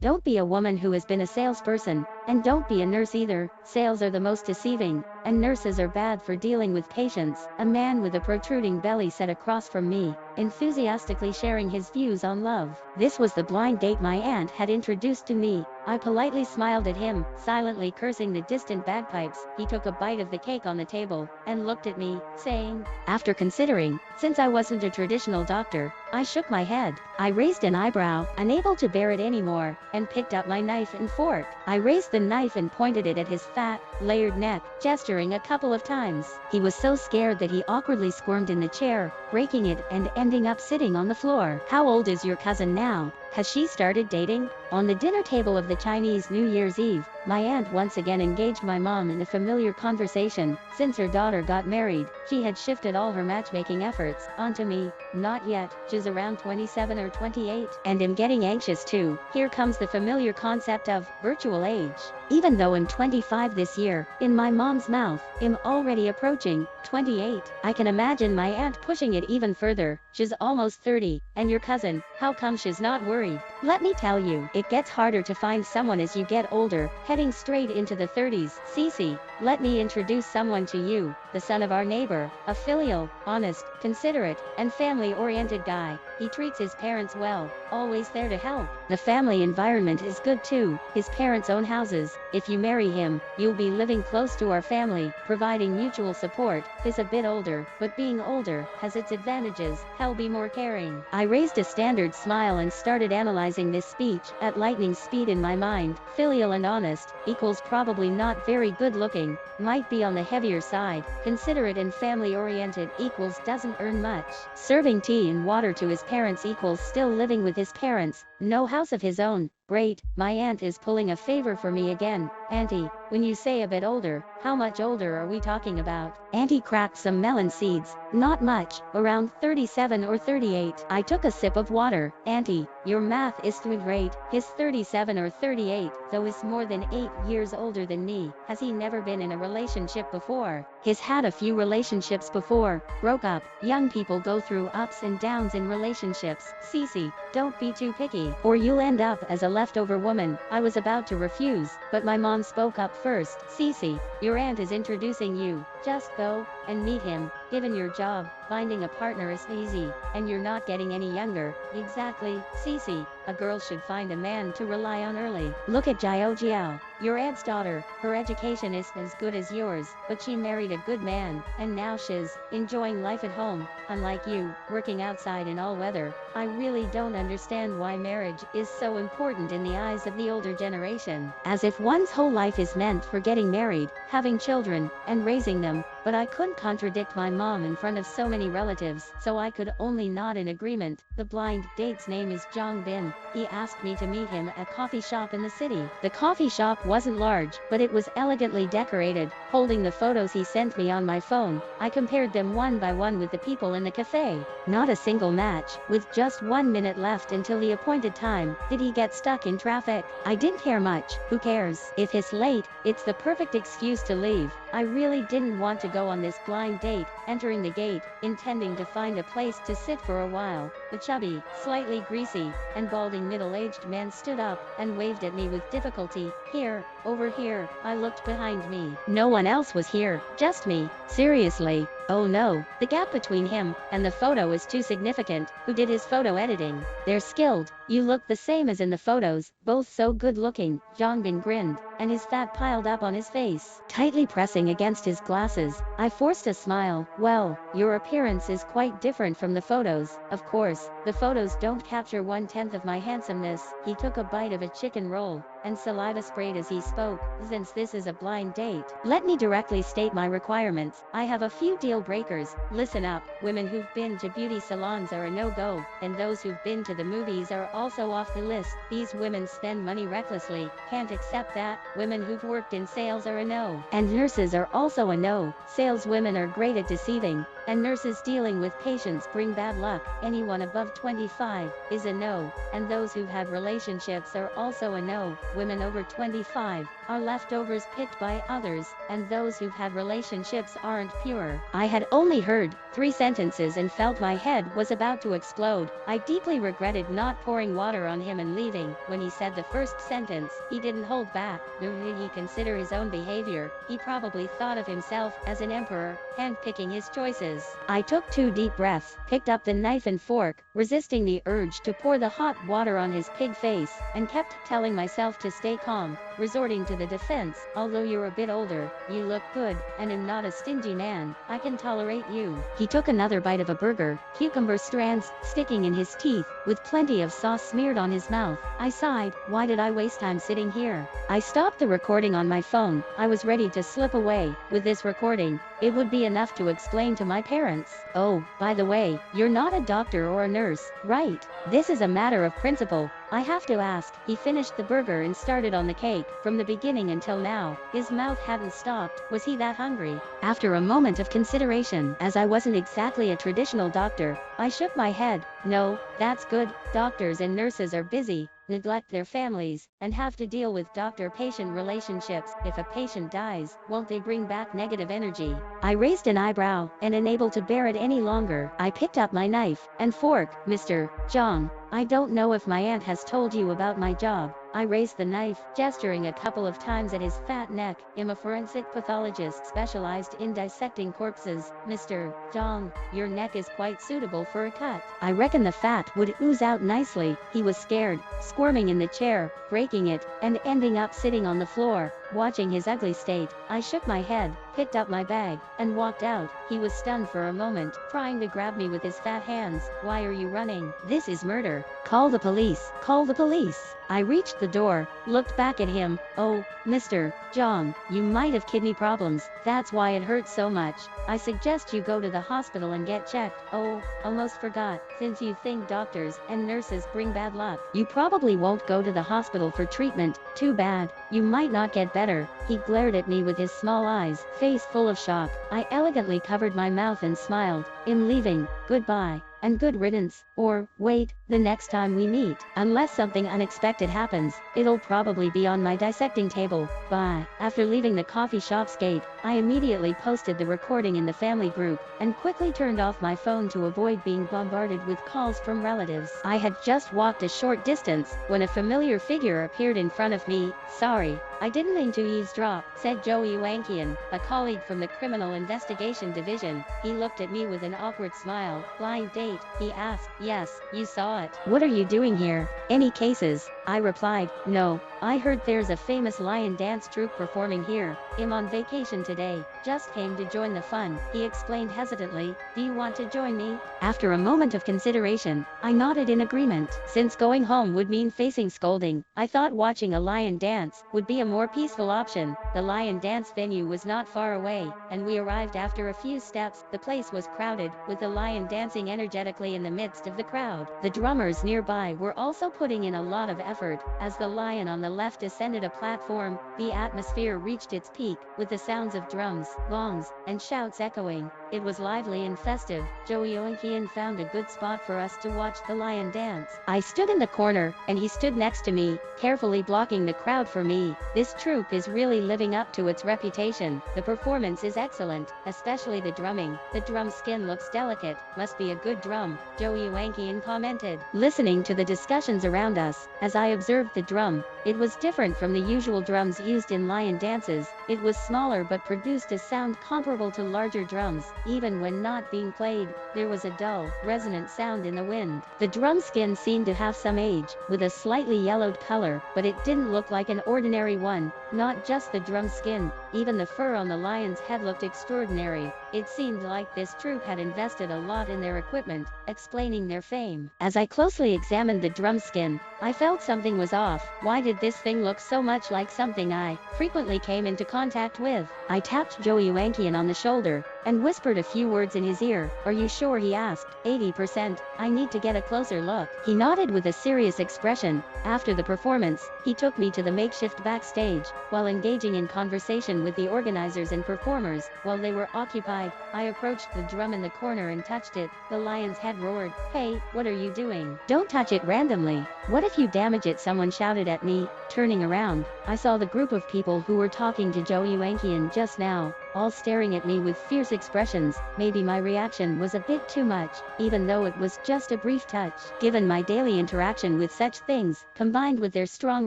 Don't be a woman who has been a salesperson, and don't be a nurse either. Sales are the most deceiving, and nurses are bad for dealing with patients. A man with a protruding belly sat across from me, enthusiastically sharing his views on love. This was the blind date my aunt had introduced to me. I politely smiled at him, silently cursing the distant bagpipes. He took a bite of the cake on the table, and looked at me, saying, after considering, since I wasn't a traditional doctor. I shook my head. I raised an eyebrow, unable to bear it anymore, and picked up my knife and fork. I raised the knife and pointed it at his fat, layered neck, gesturing a couple of times. He was so scared that he awkwardly squirmed in the chair, breaking it and ending up sitting on the floor. How old is your cousin now? Has she started dating? On the dinner table of the Chinese New Year's Eve, my aunt once again engaged my mom in a familiar conversation. Since her daughter got married, she had shifted all her matchmaking efforts onto me. Not yet. She's around 27 or 28, and am getting anxious too. Here comes the familiar concept of virtual age. Even though I'm 25 this year, in my mom's mouth, I'm already approaching 28. I can imagine my aunt pushing it even further. She's almost 30, and your cousin, how come she's not worried? Let me tell you, it gets harder to find someone as you get older, heading straight into the 30s. Cece, let me introduce someone to you, the son of our neighbor, a filial, honest, considerate, and family-oriented guy. He treats his parents well, always there to help. The family environment is good too, his parents own houses. If you marry him, you'll be living close to our family, providing mutual support. He's a bit older, but being older has its advantages. He'll be more caring. I raised a standard smile and started analyzing this speech at lightning speed in my mind. Filial and honest equals probably not very good looking, might be on the heavier side. Considerate and family oriented equals doesn't earn much. Serving tea and water to his parents equals still living with his parents, no house of his own. Great, my aunt is pulling a favor for me again. Auntie, when you say a bit older, how much older are we talking about? Auntie cracked some melon seeds. Not much, around 37 or 38. I took a sip of water. Auntie, your math is too great. He's 37 or 38, though is more than 8 years older than me. Has he never been in a relationship before? He's had a few relationships before, broke up. Young people go through ups and downs in relationships. Cece, don't be too picky, or you'll end up as a leftover woman. I was about to refuse, but my mom spoke up first. Cece, your aunt is introducing you. Just go and meet him. Given your job, finding a partner is easy, and you're not getting any younger. Exactly, Cece. A girl should find a man to rely on early. Look at Jiao Jiao, your aunt's daughter. Her education is as good as yours, but she married a good man, and now she's enjoying life at home, unlike you, working outside in all weather. I really don't understand why marriage is so important in the eyes of the older generation. As if one's whole life is meant for getting married, having children, and raising them. But I couldn't contradict my mom in front of so many relatives, so I could only nod in agreement. The blind date's name is Zhang Bin. He asked me to meet him at a coffee shop in the city. The coffee shop wasn't large, but it was elegantly decorated. Holding the photos he sent me on my phone, I compared them one by one with the people in the cafe. Not a single match. With just 1 minute left until the appointed time, did he get stuck in traffic? I didn't care much. Who cares? If he's late, it's the perfect excuse to leave. I really didn't want to go on this blind date. Entering the gate, intending to find a place to sit for a while, the chubby, slightly greasy, and balding middle-aged man stood up and waved at me with difficulty. Here, over here. I looked behind me. No one else was here, just me. Seriously. Oh no, the gap between him and the photo is too significant. Who did his photo editing? They're skilled. You look the same as in the photos, both so good looking. Jongbin grinned, and his fat piled up on his face, tightly pressing against his glasses. I forced a smile. Well, your appearance is quite different from the photos. Of course, the photos don't capture 1/10 of my handsomeness. He took a bite of a chicken roll, and saliva sprayed as he spoke. Since this is a blind date, let me directly state my requirements. I have a few deal breakers. Listen up. Women who've been to beauty salons are a no-go, and those who've been to the movies are also off the list. These women spend money recklessly. Can't accept that. Women who've worked in sales are a no. And nurses are also a no. Saleswomen are great at deceiving, and nurses dealing with patients bring bad luck. Anyone above 25 is a no, and those who've had relationships are also a no. women over 25 are leftovers picked by others, and those who've had relationships aren't pure. I had only heard 3 sentences and felt my head was about to explode. I deeply regretted not pouring water on him and leaving. When he said the first sentence, he didn't hold back, nor did he consider his own behavior. He probably thought of himself as an emperor, handpicking his choices. I took 2 deep breaths, picked up the knife and fork, resisting the urge to pour the hot water on his pig face, and kept telling myself to stay calm, resorting to the defense. Although you're a bit older, you look good, and am not a stingy man, I can tolerate you. He took another bite of a burger, cucumber strands sticking in his teeth, with plenty of sauce smeared on his mouth. I sighed. Why did I waste time sitting here? I stopped the recording on my phone. I was ready to slip away. With this recording, it would be enough to explain to my parents. Oh, by the way, you're not a doctor or a nurse, right? This is a matter of principle. I have to ask. He finished the burger and started on the cake. From the beginning until now, his mouth hadn't stopped. Was he that hungry? After a moment of consideration, as I wasn't exactly a traditional doctor, I shook my head. No, that's good. Doctors and nurses are busy, neglect their families, and have to deal with doctor-patient relationships. If a patient dies, won't they bring back negative energy? I raised an eyebrow, and unable to bear it any longer, I picked up my knife and fork. Mr. Zhang, I don't know if my aunt has told you about my job. I raised the knife, gesturing a couple of times at his fat neck. I'm a forensic pathologist specialized in dissecting corpses. Mr. Zhang, your neck is quite suitable for a cut. I reckon the fat would ooze out nicely. He was scared, squirming in the chair, breaking it, and ending up sitting on the floor. Watching his ugly state, I shook my head, picked up my bag, and walked out. He was stunned for a moment, trying to grab me with his fat hands. Why are you running? This is murder. Call the police. Call the police. I reached the door, looked back at him. Oh, Mr. Zhang, you might have kidney problems. That's why it hurts so much. I suggest you go to the hospital and get checked. Oh, almost forgot. Since you think doctors and nurses bring bad luck, you probably won't go to the hospital for treatment. Too bad. You might not get better. He glared at me with his small eyes, face full of shock. I elegantly covered my mouth and smiled. In leaving, goodbye. And good riddance. Or, wait, the next time we meet, unless something unexpected happens, it'll probably be on my dissecting table. Bye. After leaving the coffee shop's gate, I immediately posted the recording in the family group, and quickly turned off my phone to avoid being bombarded with calls from relatives. I had just walked a short distance, when a familiar figure appeared in front of me. Sorry, I didn't mean to eavesdrop, said Joey Wankian, a colleague from the Criminal Investigation Division. He looked at me with an awkward smile. Blind date? He asked. Yes, you saw it. What are you doing here? Any cases? I replied. No, I heard there's a famous lion dance troupe performing here. I'm on vacation today. Just came to join the fun. He explained hesitantly. Do you want to join me? After a moment of consideration, I nodded in agreement. Since going home would mean facing scolding, I thought watching a lion dance would be a more peaceful option. The lion dance venue was not far away, and we arrived after a few steps. The place was crowded, with the lion dancing energetically in the midst of the crowd. The drummers nearby were also putting in a lot of effort. As the lion on the left descended a platform, the atmosphere reached its peak, with the sounds of drums, gongs, and shouts echoing. It was lively and festive. Joey Oinkian found a good spot for us to watch the lion dance. I stood in the corner, and he stood next to me, carefully blocking the crowd for me. This troupe is really living up to its reputation. The performance is excellent, especially the drumming. The drum skin looks delicate. Must be a good drum, Joey Wankian commented. Listening to the discussions around us, as I observed the drum, it was different from the usual drums used in lion dances. It was smaller but produced a sound comparable to larger drums. Even when not being played, there was a dull, resonant sound in the wind. The drum skin seemed to have some age, with a slightly yellowed color, but it didn't look like an ordinary one. Not just the drum skin, even the fur on the lion's head looked extraordinary. It seemed like this troupe had invested a lot in their equipment, explaining their fame. As I closely examined the drum skin, I felt something was off. Why did this thing look so much like something I frequently came into contact with? I tapped Joey Wankian on the shoulder, and whispered a few words in his ear. "Are you sure?" he asked. 80%. I need to get a closer look. He nodded with a serious expression. After the performance, he took me to the makeshift backstage. While engaging in conversation with the organizers and performers, while they were occupied, I approached the drum in the corner and touched it. The lion's head roared, "Hey, what are you doing? Don't touch it randomly. What if you damage it?" someone shouted at me. Turning around, I saw the group of people who were talking to Joe Uankian just now, all staring at me with fierce expressions. Maybe my reaction was a bit too much, even though it was just a brief touch. Given my daily interaction with such things, combined with their strong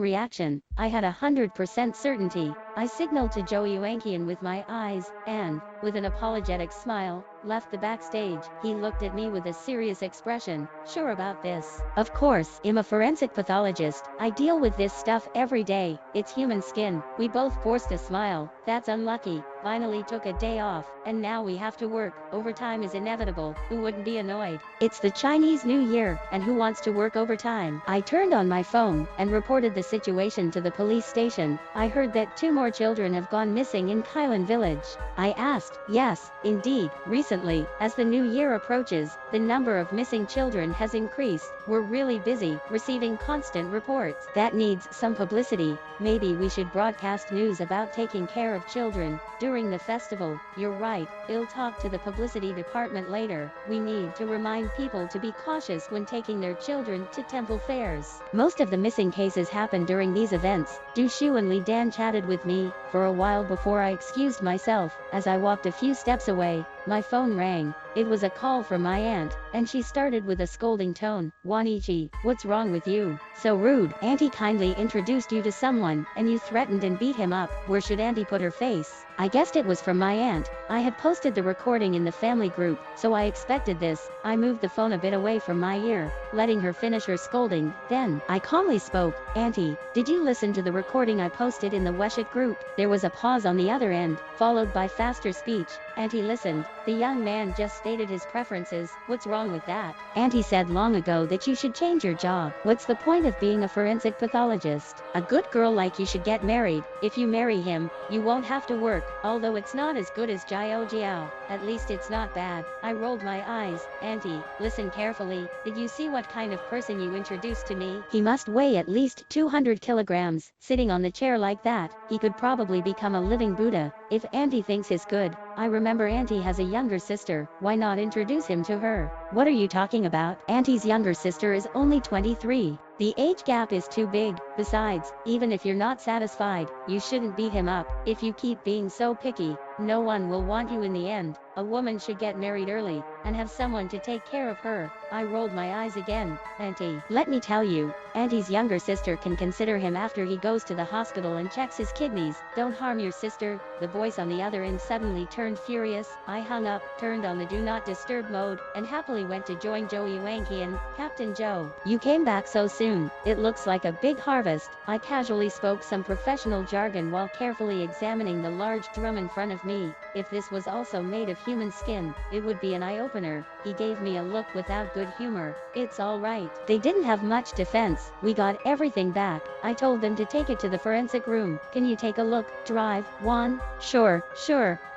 reaction, I had 100% certainty. I signaled to Joe Uankian with my eyes, and, with an apologetic smile, left the backstage. He looked at me with a serious expression. "Sure about this?" "Of course, I'm a forensic pathologist. I deal with this stuff every day. It's human skin." We both forced a smile. "That's unlucky. Finally took a day off, and now we have to work. Overtime is inevitable. Who wouldn't be annoyed? It's the Chinese New Year, and who wants to work overtime?" I turned on my phone and reported the situation to the police station. "I heard that 2 more children have gone missing in Kailan village." I asked. "Yes, indeed. Recently, as the new year approaches, the number of missing children has increased. We're really busy, receiving constant reports." "That needs some publicity. Maybe we should broadcast news about taking care of children during the festival." "You're right. I'll talk to the publicity department later. We need to remind people to be cautious when taking their children to temple fairs. Most of the missing cases happen during these events." Du Shu and Li Dan chatted with me for a while before I excused myself. As I walked a few steps away, my phone rang. It was a call from my aunt, and she started with a scolding tone. "Wanichi, what's wrong with you? So rude. Auntie kindly introduced you to someone, and you threatened and beat him up." Where should Auntie put her face? I guessed it was from my aunt. I had posted the recording in the family group, so I expected this. I moved the phone a bit away from my ear, letting her finish her scolding. Then, I calmly spoke. "Auntie, did you listen to the recording I posted in the Weshit group?" There was a pause on the other end, followed by faster speech. Auntie listened. The young man just stated his preferences. "What's wrong with that? Auntie said long ago that you should change your job. What's the point of being a forensic pathologist? A good girl like you should get married. If you marry him, you won't have to work. Although it's not as good as Jiao Jiao, at least it's not bad." I rolled my eyes. "Auntie, listen carefully. Did you see what kind of person you introduced to me? He must weigh at least 200 kilograms. Sitting on the chair like that, he could probably become a living Buddha. If Auntie thinks he's good, I remember Auntie has a younger sister. Why not introduce him to her?" "What are you talking about? Auntie's younger sister is only 23. The age gap is too big. Besides, even if you're not satisfied, you shouldn't beat him up. If you keep being so picky, no one will want you in the end. A woman should get married early, and have someone to take care of her." I rolled my eyes again. "Auntie, let me tell you, Auntie's younger sister can consider him after he goes to the hospital and checks his kidneys. Don't harm your sister." The voice on the other end suddenly turned furious. I hung up, turned on the do not disturb mode, and happily went to join Joe Uankian. "Captain Joe, you came back so soon. It looks like a big harvest." I casually spoke some professional jargon while carefully examining the large drum in front of me. If this was also made of human skin, it would be an eye-opener. He gave me a look without good humor. "It's all right. They didn't have much defense. We got everything back. I told them to take it to the forensic room. Can you take a look, Drive One?" Sure,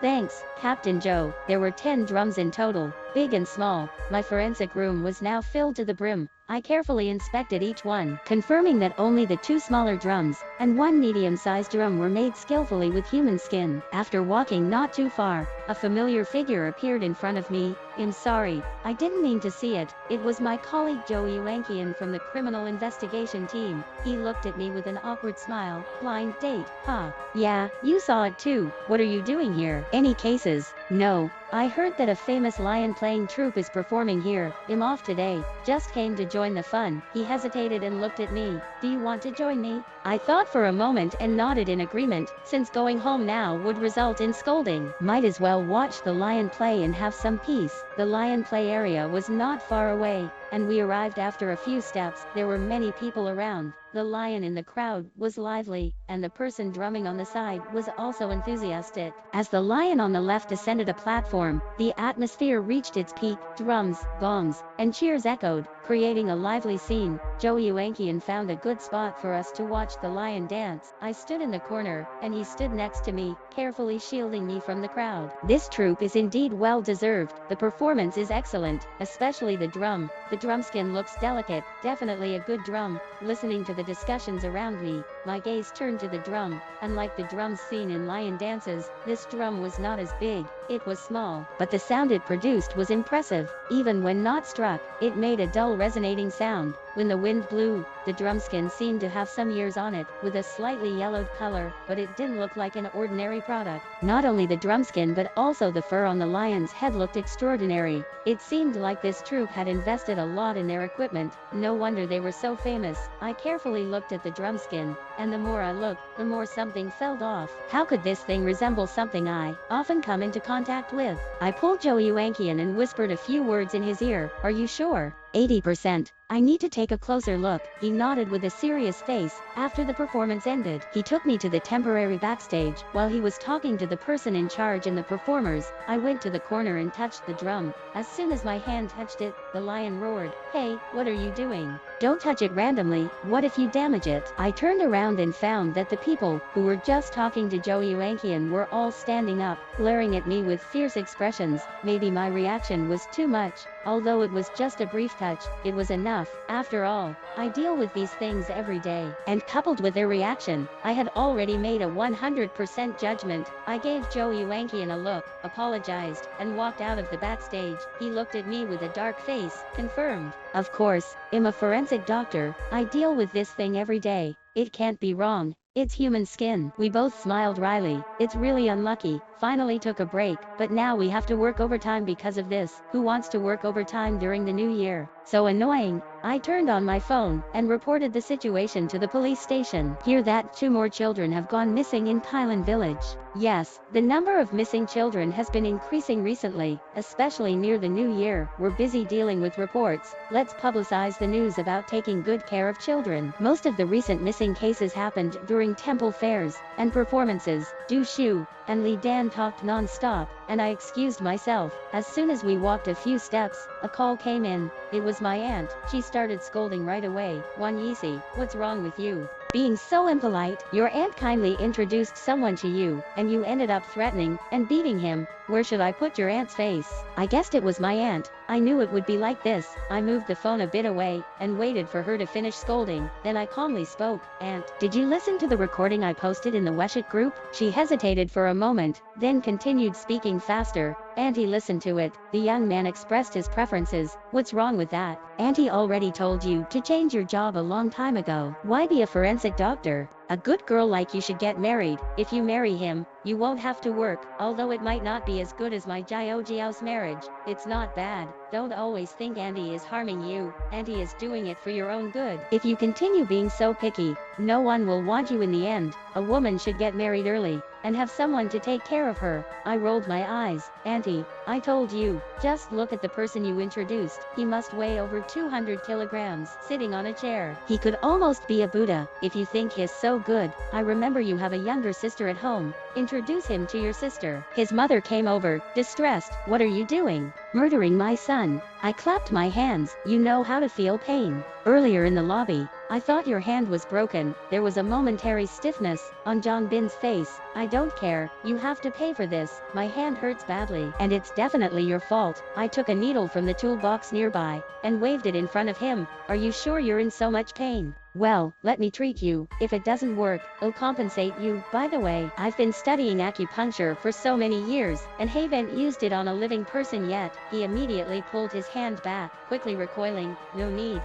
thanks, Captain Joe." There were 10 drums in total, big and small. My forensic room was now filled to the brim. I carefully inspected each one, confirming that only the 2 smaller drums and 1 medium-sized drum were made skillfully with human skin. After walking not too far, a familiar figure appeared in front of me. "I'm sorry, I didn't mean to see it. It was my colleague Joe Uankian from the criminal investigation team." He looked at me with an awkward smile. "Blind date, huh? Yeah, you saw it too. What are you doing here? Any cases?" "No. I heard that a famous lion-playing troupe is performing here. I'm off today. Just came to join the fun." He hesitated and looked at me. "Do you want to join me?" I thought for a moment and nodded in agreement, since going home now would result in scolding. Might as well watch the lion play and have some peace. The lion play area was not far away, and we arrived after a few steps. There were many people around. The lion in the crowd was lively, and the person drumming on the side was also enthusiastic. As the lion on the left descended a platform, the atmosphere reached its peak. Drums, gongs, and cheers echoed, creating a lively scene. Joey Wankian found a good spot for us to watch the lion dance. I stood in the corner, and he stood next to me, carefully shielding me from the crowd. This troupe is indeed well deserved. The performance is excellent, especially the drum. The drumskin looks delicate, definitely a good drum. Listening to the discussions around me, my gaze turned to the drum. Unlike the drums seen in lion dances, this drum was not as big, it was small, but the sound it produced was impressive. Even when not struck, it made a dull resonating sound. When the wind blew, the drumskin seemed to have some years on it, with a slightly yellowed color, but it didn't look like an ordinary product. Not only the drumskin but also the fur on the lion's head looked extraordinary. It seemed like this troupe had invested a lot in their equipment. No wonder they were so famous. I carefully looked at the drumskin, and the more I looked, the more something fell off. How could this thing resemble something I often come into contact with? I pulled Joey Wankian and whispered a few words in his ear. Are you sure? 80%. I need to take a closer look. He nodded with a serious face. After the performance ended, he took me to the temporary backstage. While he was talking to the person in charge and the performers, I went to the corner and touched the drum. As soon as my hand touched it, the lion roared, "Hey, what are you doing? Don't touch it randomly. What if you damage it?" I turned around and found that the people who were just talking to Joey Wankian were all standing up, glaring at me with fierce expressions. Maybe my reaction was too much. Although it was just a brief touch, it was enough. After all, I deal with these things every day. And coupled with their reaction, I had already made a 100% judgment. I gave Joey Wankian a look, apologized, and walked out of the backstage. He looked at me with a dark face, confirmed. Of course, I'm a forensic doctor. I deal with this thing every day. It can't be wrong. It's human skin. We both smiled wryly. It's really unlucky. Finally took a break, but now we have to work overtime because of this. Who wants to work overtime during the new year? So annoying. I turned on my phone and reported the situation to the police station. Hear that 2 more children have gone missing in Kylan village. Yes, the number of missing children has been increasing recently, especially near the new year. We're busy dealing with reports. Let's publicize the news about taking good care of children. Most of the recent missing cases happened during temple fairs and performances. Du Shu and Li Dan talked non-stop, and I excused myself. As soon as we walked a few steps, a call came in. It was my aunt. She started scolding right away. "Wan Yisi, what's wrong with you? Being so impolite. Your aunt kindly introduced someone to you, and you ended up threatening and beating him. Where should I put your aunt's face?" I guessed it was my aunt. I knew it would be like this. I moved the phone a bit away and waited for her to finish scolding. Then I calmly spoke. "Aunt, did you listen to the recording I posted in the Weshit group?" She hesitated for a moment, then continued speaking faster. "Auntie listened to it." The young man expressed his preferences. "What's wrong with that? Auntie already told you to change your job a long time ago. Why be a forensic doctor? A good girl like you should get married. If you marry him, you won't have to work. Although it might not be as good as my Jiao Jiao's marriage, it's not bad. Don't always think Auntie is harming you. Auntie is doing it for your own good. If you continue being so picky, no one will want you in the end. A woman should get married early and have someone to take care of her." I rolled my eyes. "Auntie, I told you. Just look at the person you introduced. He must weigh over 200 kilograms, sitting on a chair. He could almost be a Buddha. If you think he's so good, I remember you have a younger sister at home. Introduce him to your sister." His mother came over, distressed. "What are you doing? Murdering my son?" I clapped my hands. "You know how to feel pain. Earlier in the lobby, I thought your hand was broken." There was a momentary stiffness on Zhang Bin's face. "I don't care. You have to pay for this. My hand hurts badly, and it's definitely your fault." I took a needle from the toolbox nearby and waved it in front of him. "Are you sure you're in so much pain? Well, let me treat you. If it doesn't work, I'll compensate you. By the way, I've been studying acupuncture for so many years, and haven't used it on a living person yet." He immediately pulled his hand back, quickly recoiling. No need.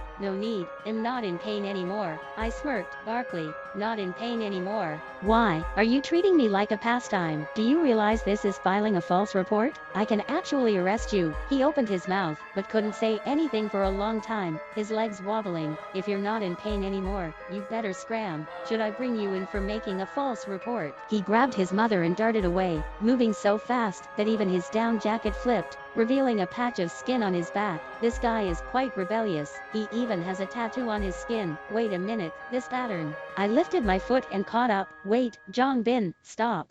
I'm not in pain anymore." I smirked. "Barkley, not in pain anymore. Why are you treating me like a pastime? Do you realize this is filing a false report? I can actually arrest you. He opened his mouth, but couldn't say anything for a long time, his legs wobbling. If you're not in pain anymore, you better scram. Should I bring you in for making a false report? He grabbed his mother and darted away, moving so fast that even his down jacket flipped, revealing a patch of skin on his back. This guy is quite rebellious. He even has a tattoo on his skin. Wait a minute, this pattern. I lifted my foot and caught up. Wait, Jong Bin, stop.